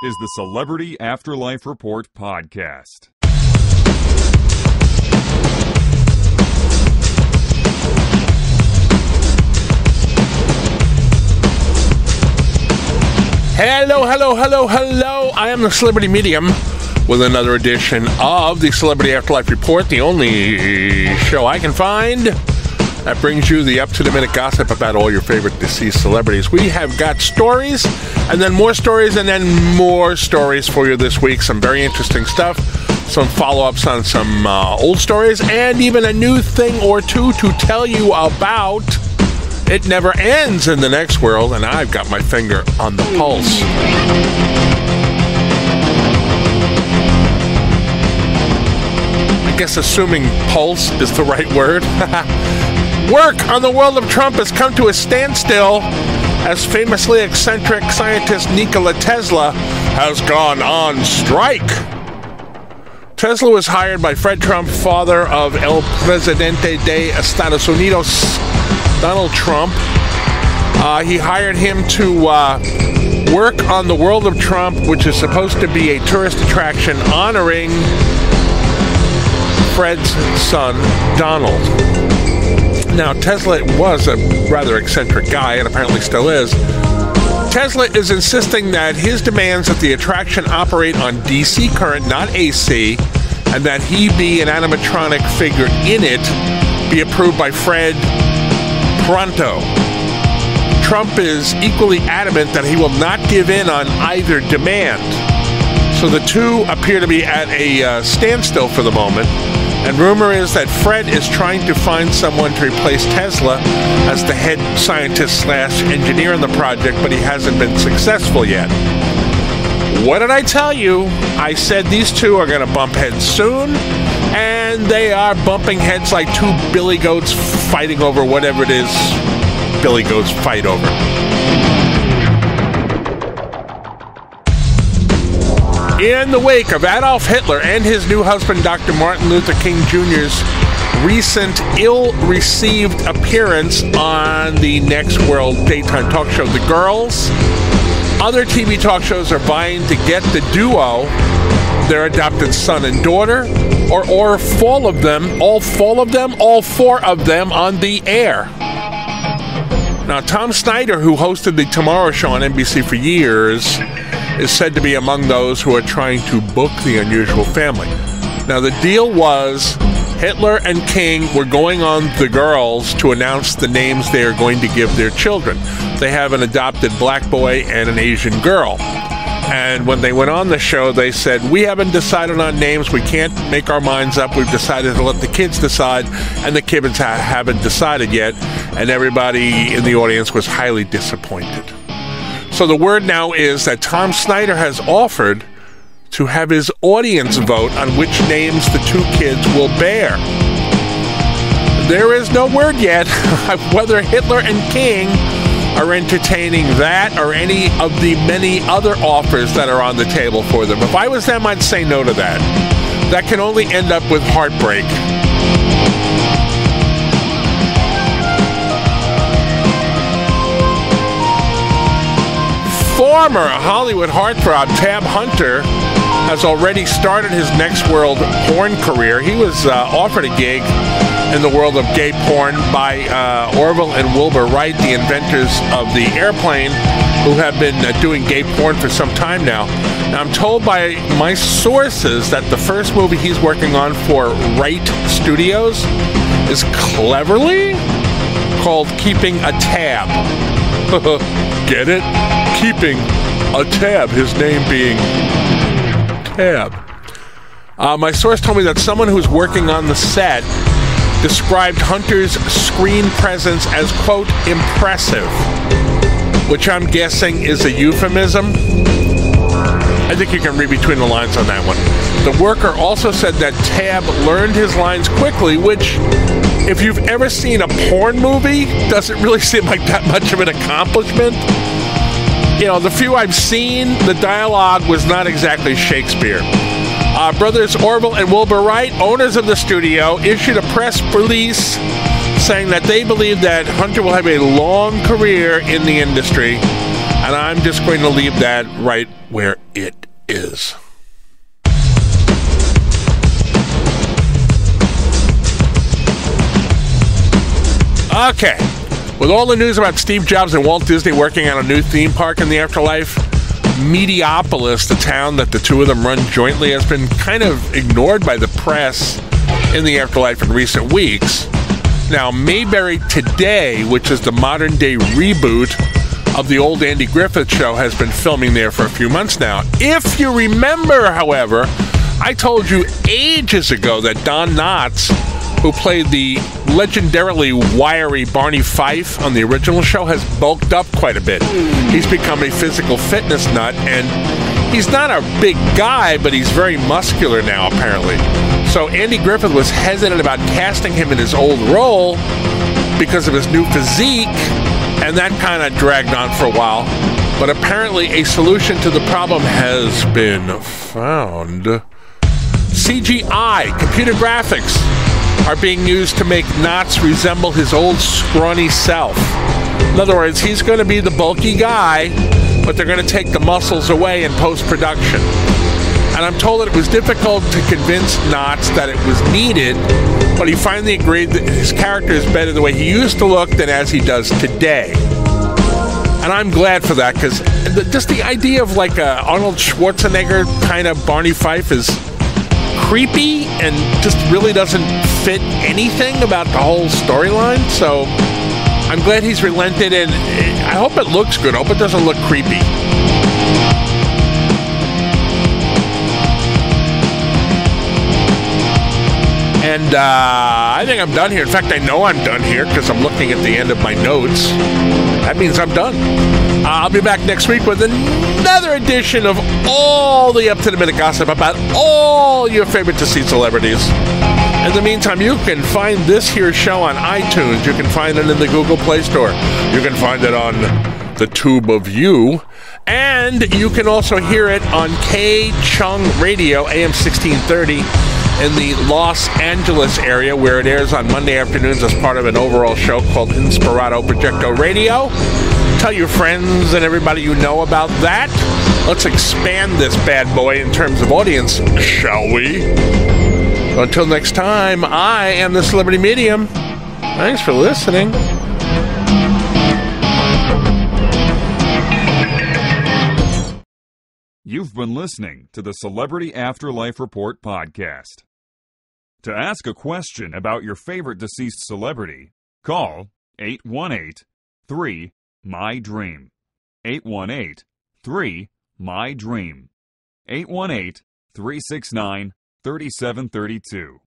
is the Celebrity Afterlife Report podcast. Hello. I am the Celebrity Medium with another edition of the Celebrity Afterlife Report, the only show I can find that brings you the up-to-the-minute gossip about all your favorite deceased celebrities. We have got stories, and then more stories, and then more stories for you this week. Some very interesting stuff, some follow-ups on some old stories, and even a new thing or two to tell you about. It never ends in the next world, and I've got my finger on the pulse. I guess assuming pulse is the right word. Work on the world of Trump has come to a standstill as famously eccentric scientist Nikola Tesla has gone on strike. Tesla was hired by Fred Trump, father of El Presidente de Estados Unidos, Donald Trump. He hired him to work on the world of Trump, which is supposed to be a tourist attraction honoring Fred's son, Donald. Now, Tesla was a rather eccentric guy, and apparently still is. Tesla is insisting that his demands that the attraction operate on DC current, not AC, and that he be an animatronic figure in it, be approved by Fred pronto. Trump is equally adamant that he will not give in on either demand. So the two appear to be at a standstill for the moment. And rumor is that Fred is trying to find someone to replace Tesla as the head scientist / engineer on the project, but he hasn't been successful yet. What did I tell you? I said these two are going to bump heads soon, and they are bumping heads like two billy goats fighting over whatever it is billy goats fight over. In the wake of Adolf Hitler and his new husband, Dr. Martin Luther King Jr.'s recent ill-received appearance on the Next World daytime talk show, The Girls, other TV talk shows are vying to get the duo, their adopted son and daughter, or all four of them, on the air. Now, Tom Snyder, who hosted The Tomorrow Show on NBC for years, is said to be among those who are trying to book the unusual family. Now, the deal was Hitler and King were going on The Girls to announce the names they are going to give their children. They have an adopted black boy and an Asian girl. And when they went on the show, they said, we haven't decided on names. We can't make our minds up. We've decided to let the kids decide, and the kids haven't decided yet. And everybody in the audience was highly disappointed. So the word now is that Tom Snyder has offered to have his audience vote on which names the two kids will bear. There is no word yet whether Hitler and King are entertaining that or any of the many other offers that are on the table for them. If I was them, I'd say no to that. That can only end up with heartbreak. Former Hollywood heartthrob Tab Hunter has already started his Next World porn career. He was offered a gig in the world of gay porn by Orville and Wilbur Wright, the inventors of the airplane, who have been doing gay porn for some time now. Now, I'm told by my sources that the first movie he's working on for Wright Studios is cleverly called Keeping a Tab. Get it? Keeping a Tab, his name being Tab. My source told me that someone who's working on the set described Hunter's screen presence as, quote, impressive, which I'm guessing is a euphemism. I think you can read between the lines on that one. The worker also said that Tab learned his lines quickly, which, if you've ever seen a porn movie, doesn't really seem like that much of an accomplishment. You know, the few I've seen, the dialogue was not exactly Shakespeare. Brothers Orville and Wilbur Wright, owners of the studio, issued a press release saying that they believe that Hunter will have a long career in the industry And I'm just going to leave that right where it is. Okay. With all the news about Steve Jobs and Walt Disney working on a new theme park in the afterlife, Mediopolis, the town that the two of them run jointly, has been kind of ignored by the press in the afterlife in recent weeks. Now, Mayberry Today, which is the modern-day reboot of the old Andy Griffith Show, has been filming there for a few months now. If you remember, however, I told you ages ago that Don Knotts, who played the legendarily wiry Barney Fife on the original show, has bulked up quite a bit. He's become a physical fitness nut, and he's not a big guy, but he's very muscular now, apparently. So Andy Griffith was hesitant about casting him in his old role because of his new physique, and that kind of dragged on for a while. But apparently a solution to the problem has been found. CGI, computer graphics, are being used to make Knotts resemble his old scrawny self. In other words, he's going to be the bulky guy, but they're going to take the muscles away in post-production. And I'm told that it was difficult to convince Knotts that it was needed, but he finally agreed that his character is better the way he used to look than as he does today. And I'm glad for that, because just the idea of like a Arnold Schwarzenegger kind of Barney Fife is creepy and just really doesn't fit anything about the whole storyline. So I'm glad he's relented, and I hope it looks good. I hope it doesn't look creepy. And I think I'm done here. In fact, I know I'm done here because I'm looking at the end of my notes. That means I'm done. I'll be back next week with another edition of all the up-to-the-minute gossip about all your favorite deceased celebrities. In the meantime, you can find this here show on iTunes. You can find it in the Google Play Store. You can find it on the Tube of You. And you can also hear it on K-Chung Radio, AM 1630, in the Los Angeles area, where it airs on Monday afternoons as part of an overall show called Inspirato Projecto Radio. Tell your friends and everybody you know about that. Let's expand this bad boy in terms of audience, shall we? Until next time, I am the Celebrity Medium. Thanks for listening. You've been listening to the Celebrity Afterlife Report podcast. To ask a question about your favorite deceased celebrity, call 818-3-MY-DREAM. 818-3-MY-DREAM. 818-369-3732.